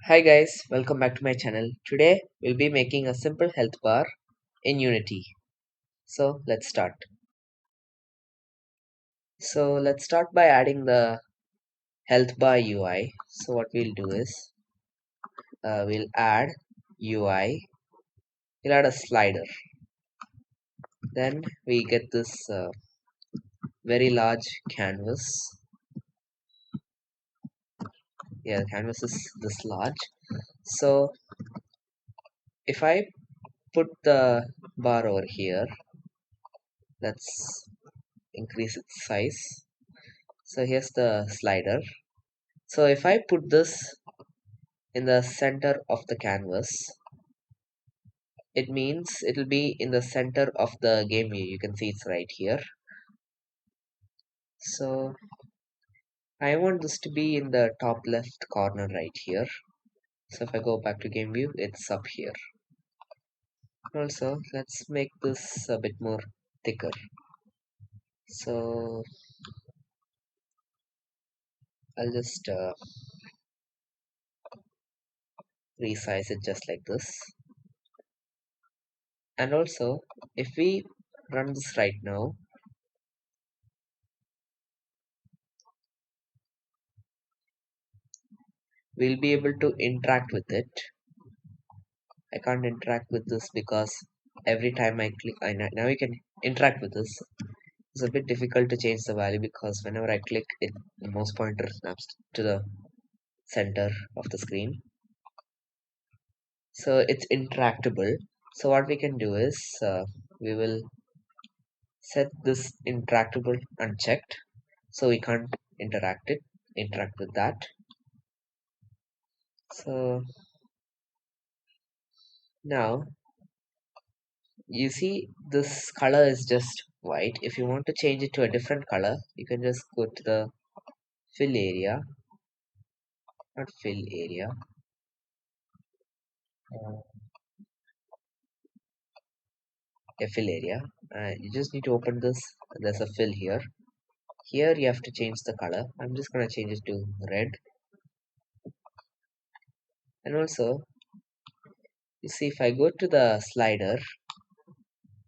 Hi guys, welcome back to my channel. Today we'll be making a simple health bar in Unity. So let's start. So let's start by adding the health bar UI. So what we'll do is we'll add UI. We'll add a slider. Then we get this very large canvas. Yeah, the canvas is this large. So if I put the bar over here, let's increase its size. So here's the slider. So if I put this in the center of the canvas, it means it'll be in the center of the game view. You can see it's right here. So I want this to be in the top left corner right here. So if I go back to game view, it's up here. Also, let's make this a bit more thicker. So I'll just resize it just like this. And also, if we run this right now, we'll be able to interact with it. I can't interact with this because every time I click, now you can interact with this. It's a bit difficult to change the value because whenever I click it, the mouse pointer snaps to the center of the screen. So it's interactable. So what we can do is we will set this interactable unchecked, so we can't interact with that. So now you see this color is just white. If you want to change it to a different color, you can just go to the fill area, not fill area, uh, a fill area. You just need to open this. There's a fill here. Here you have to change the color. I'm just gonna change it to red. And also, you see if I go to the slider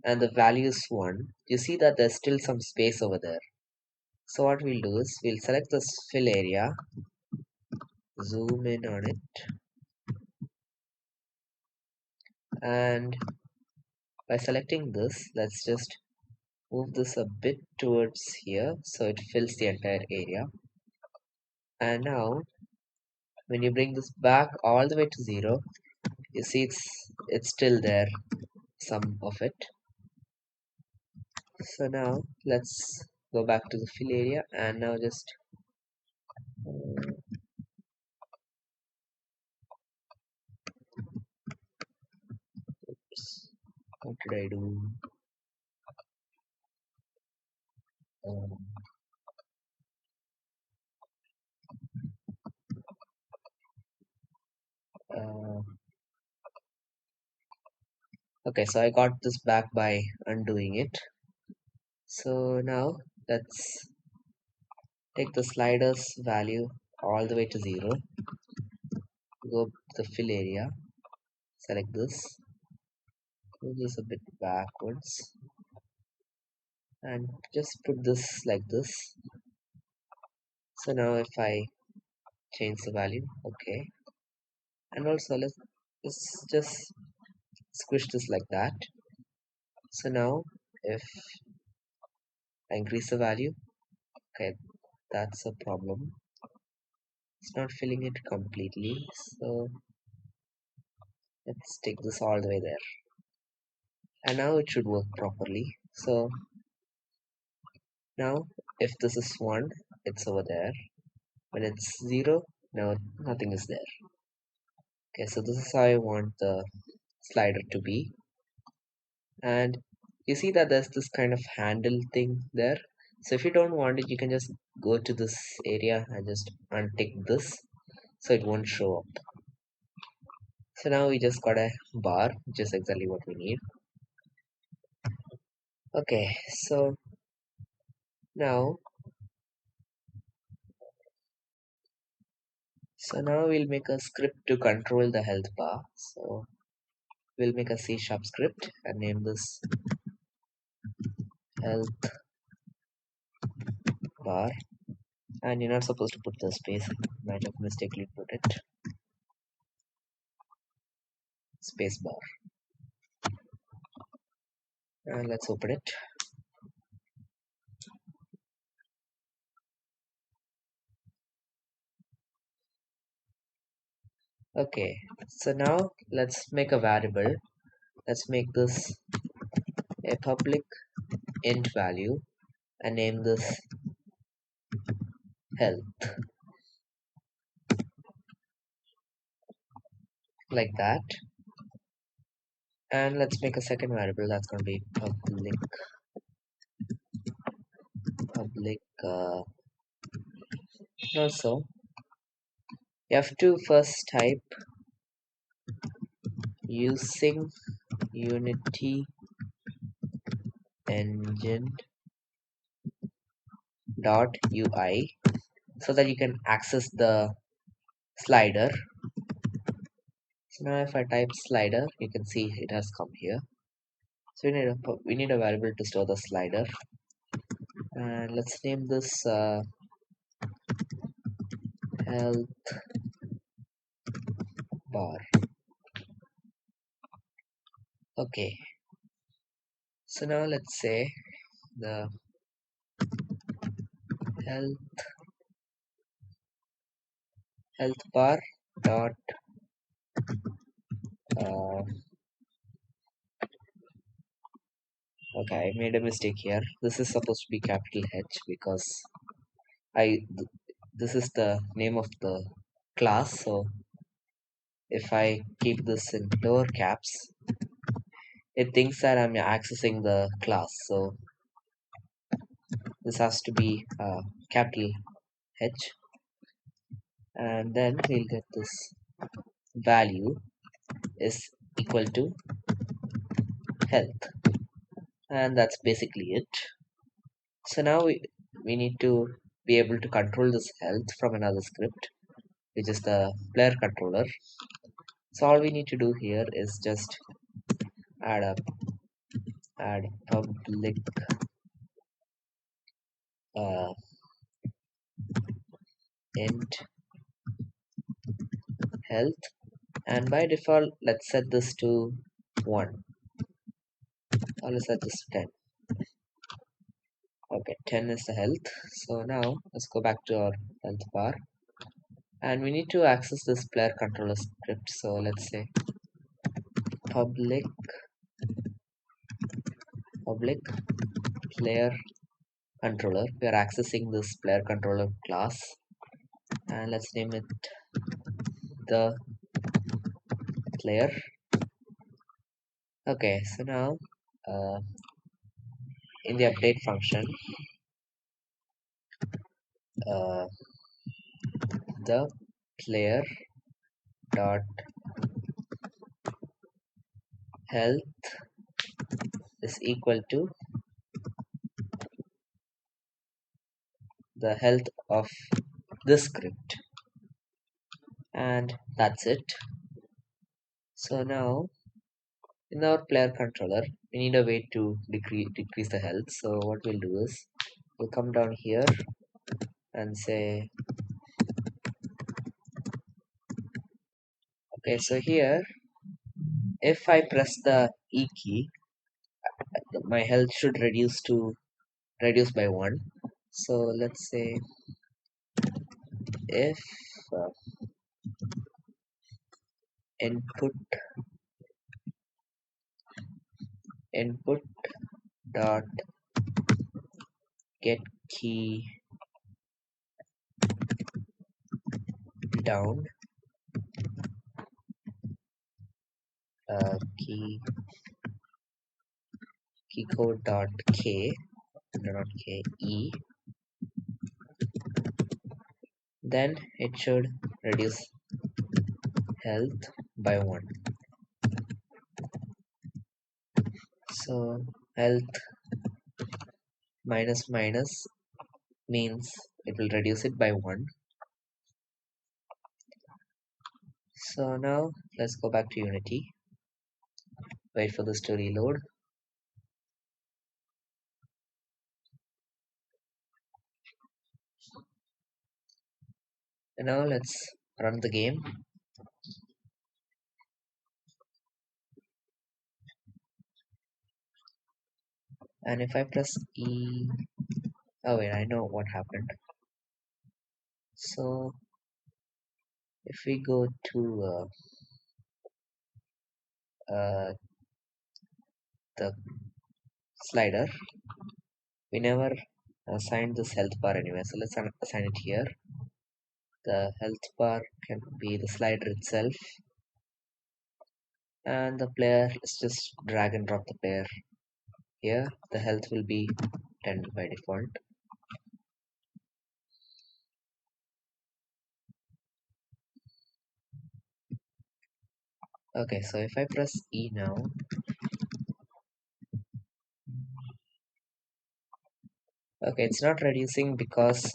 and the value is 1, you see that there's still some space over there. So what we'll do is we'll select this fill area, zoom in on it, and by selecting this, let's just move this a bit towards here so it fills the entire area. And now when you bring this back all the way to 0, you see it's still there, some of it. So now let's go back to the fill area and now just oops, what did I do? Um, uh, okay, so I got this back by undoing it. So now let's take the sliders value all the way to 0, go to the fill area, select this, move this a bit backwards, and just put this like this. So now if I change the value, okay, and also let's just squish this like that. So now if I increase the value, okay, that's a problem. It's not filling it completely. So let's take this all the way there. And now it should work properly. So now if this is 1, it's over there. When it's 0, now nothing is there. Okay, so this is how I want the slider to be. And you see that there's this kind of handle thing there. So if you don't want it, you can just go to this area and just untick this so it won't show up. So now we just got a bar, which is exactly what we need. Okay, so now So now we'll make a script to control the health bar. So we'll make a C# script and name this health bar. And you're not supposed to put the space. Might have mistakenly put it. Space bar. And let's open it. Okay, so now let's make a variable. Let's make this a public int value and name this health, like that. And let's make a second variable that's going to be public also you have to first type using Unity engine dot UI so that you can access the slider. So now if I type slider, you can see it has come here. So we need a variable to store the slider, and let's name this health bar. Okay, so now let's say the health bar dot uh, okay, I made a mistake here. This is supposed to be capital H because this is the name of the class. So if I keep this in lower caps, it thinks that I'm accessing the class. So this has to be capital H, and then we'll get this value is equal to health, and that's basically it. So now we need to be able to control this health from another script, which is the player controller. So all we need to do here is just add a add public uh, int health, and by default let's set this to 1, or let's set this to 10. Okay, 10 is the health. So now let's go back to our health bar, and we need to access this player controller script. So let's say public player controller. We are accessing this player controller class, and let's name it the player. Okay, so now uh, in the update function, uh, the player dot health is equal to the health of this script, and that's it. So now in our player controller we need a way to decrease the health. So what we'll do is we'll come down here and say, okay, so here if I press the E key, my health should reduce by 1. So let's say if uh, input input dot get key down key code dot k, no, not k, e, then it should reduce health by 1. So health minus minus means it will reduce it by 1. So now let's go back to Unity, wait for this to reload. And now let's run the game. And if I press E, oh wait, I know what happened. So if we go to the slider, we never assigned this health bar anyway, so let's assign it here. The health bar can be the slider itself, and the player, let's just drag and drop the player here. The health will be 10 by default. Okay, so if I press E now, okay, it's not reducing because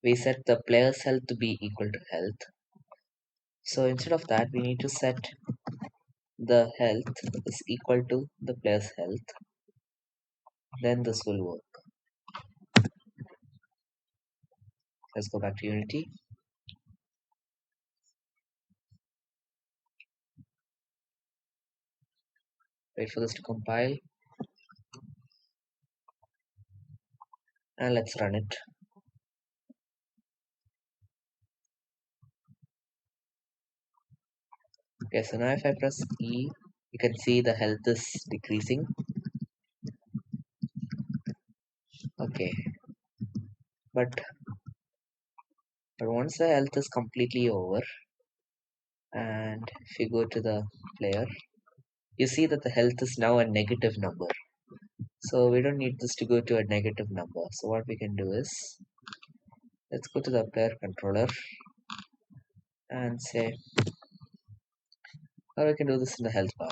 we set the player's health to be equal to health. So instead of that, we need to set the health is equal to the player's health. Then this will work. Let's go back to Unity. Wait for this to compile. And let's run it. Okay, so now if I press E, you can see the health is decreasing. Okay, but once the health is completely over, and if you go to the player, you see that the health is now a negative number. So we don't need this to go to a negative number. So what we can do is, let's go to the player controller and say, or we can do this in the health bar.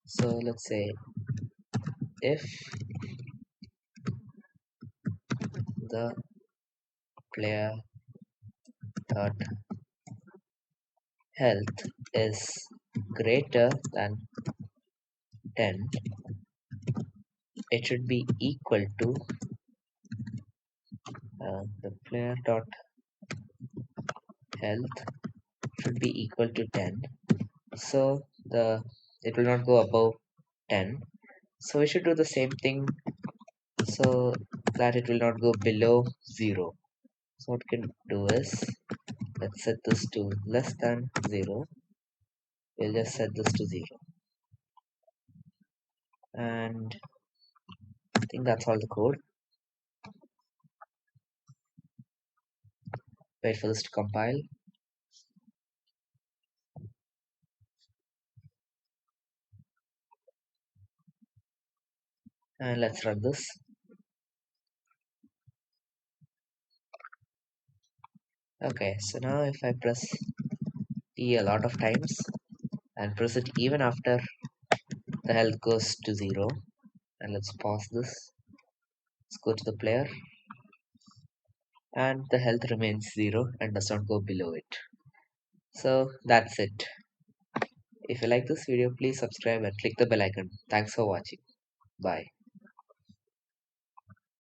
So let's say if the player dot health is greater than 10, it should be equal to the player dot health should be equal to 10. So it will not go above 10. So we should do the same thing so that it will not go below 0. So what we can do is, let's set this to less than 0. We'll just set this to 0. And I think that's all the code. Wait for this to compile. And let's run this. Okay, so now if I press E a lot of times and press it even after the health goes to 0, and let's pause this. Let's go to the player, and the health remains 0 and does not go below it. So that's it. If you like this video, please subscribe and click the bell icon. Thanks for watching. Bye.